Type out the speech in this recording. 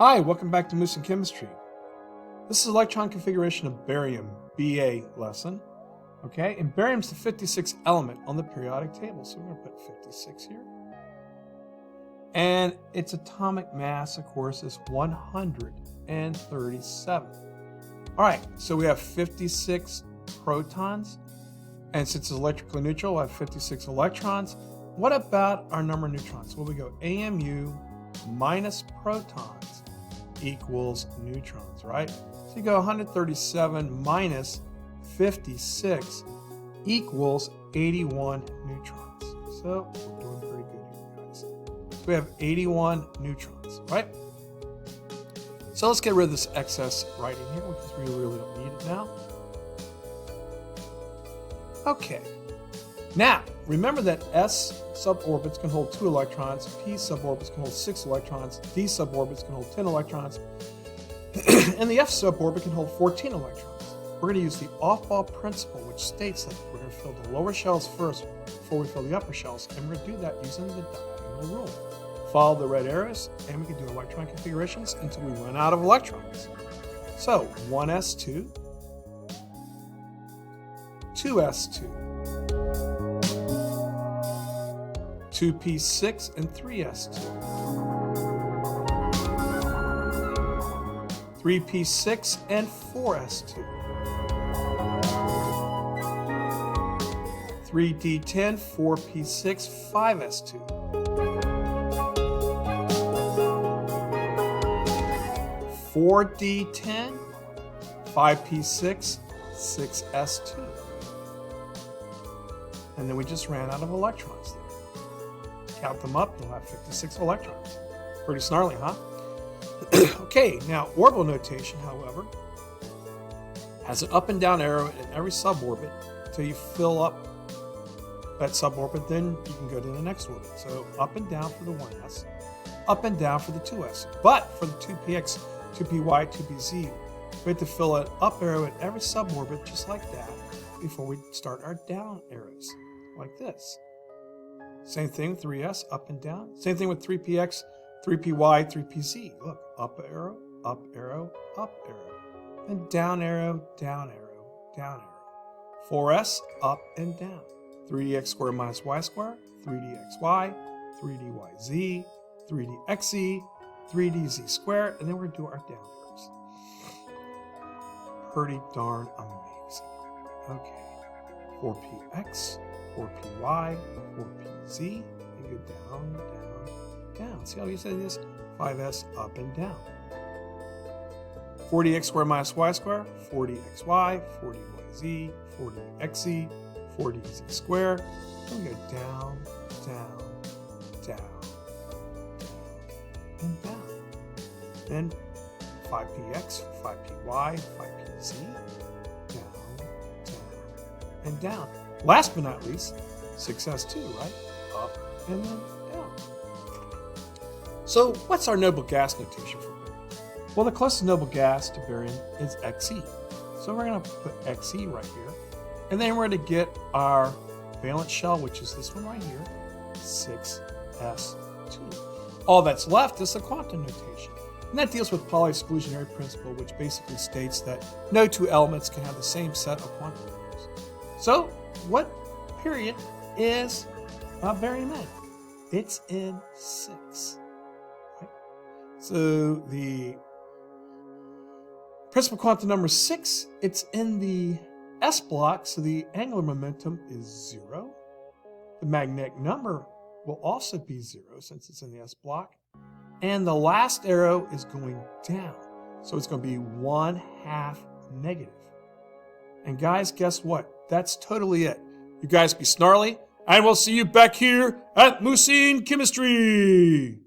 Hi, welcome back to Moose and Chemistry. This is electron configuration of barium, BA lesson. Okay, and barium's the 56th element on the periodic table, so we're going to put 56 here. And its atomic mass, of course, is 137. All right, so we have 56 protons, and since it's electrically neutral, we'll have 56 electrons. What about our number of neutrons? Well, we go AMU minus protons equals neutrons, right? So you go 137 minus 56 equals 81 neutrons. So we're doing pretty good here, guys. So we have 81 neutrons, right? So let's get rid of this excess writing here because we really don't need it now. Okay. Now, remember that S suborbits can hold 2 electrons, P suborbits can hold 6 electrons, D suborbits can hold 10 electrons, and the F suborbit can hold 14 electrons. We're going to use the off-ball principle, which states that we're going to fill the lower shells first before we fill the upper shells, and we're going to do that using the diagonal rule. Follow the red arrows, and we can do electron configurations until we run out of electrons. So, 1s2, 2s2, 2p6 and 3s2, 3p6 and 4s2, 3d10, 4p6, 5s2, 4d10, 5p6, 6s2. And then we just ran out of electrons there. Count them up, you'll have 56 electrons. Pretty snarly, huh? Okay, now orbital notation, however, has an up and down arrow in every suborbit until you fill up that suborbit, then you can go to the next orbit. So up and down for the 1s, up and down for the 2s. But for the 2px, 2py, 2pz, we have to fill an up arrow in every suborbit just like that before we start our down arrows, like this. Same thing with 3s, up and down. Same thing with 3px, 3py, 3pz. Look, up arrow, up arrow, up arrow. And down arrow, down arrow, down arrow. 4s, up and down. 3dx squared minus y squared, 3dxy, 3dyz, 3dxe, 3dz squared, and then we're going to do our down arrows. Pretty darn amazing. Okay, 4px, 4py, 4pz, and go down, down, down. See how you say this? 5s up and down. 40x squared minus y squared, 40xy, 40yz, 40xe, 40z squared. And we go down, down, down, down, and down. Then 5px, 5py, 5pz, down, down, and down. Last but not least, 6s2, right? Up and then down. So what's our noble gas notation for barium? Well, the closest noble gas to barium is Xe. So we're going to put Xe right here. And then we're going to get our valence shell, which is this one right here, 6s2. All that's left is the quantum notation. And that deals with Pauli's exclusionary principle, which basically states that no two elements can have the same set of quantum numbers. So, what period is barium in? It's in 6. Right? So the principal quantum number 6, it's in the s block, so the angular momentum is 0. The magnetic number will also be 0 since it's in the s block. And the last arrow is going down, so it's going to be 1/2 negative. And guys, guess what? That's totally it. You guys be snarly, and we'll see you back here at Moose and Chemistry.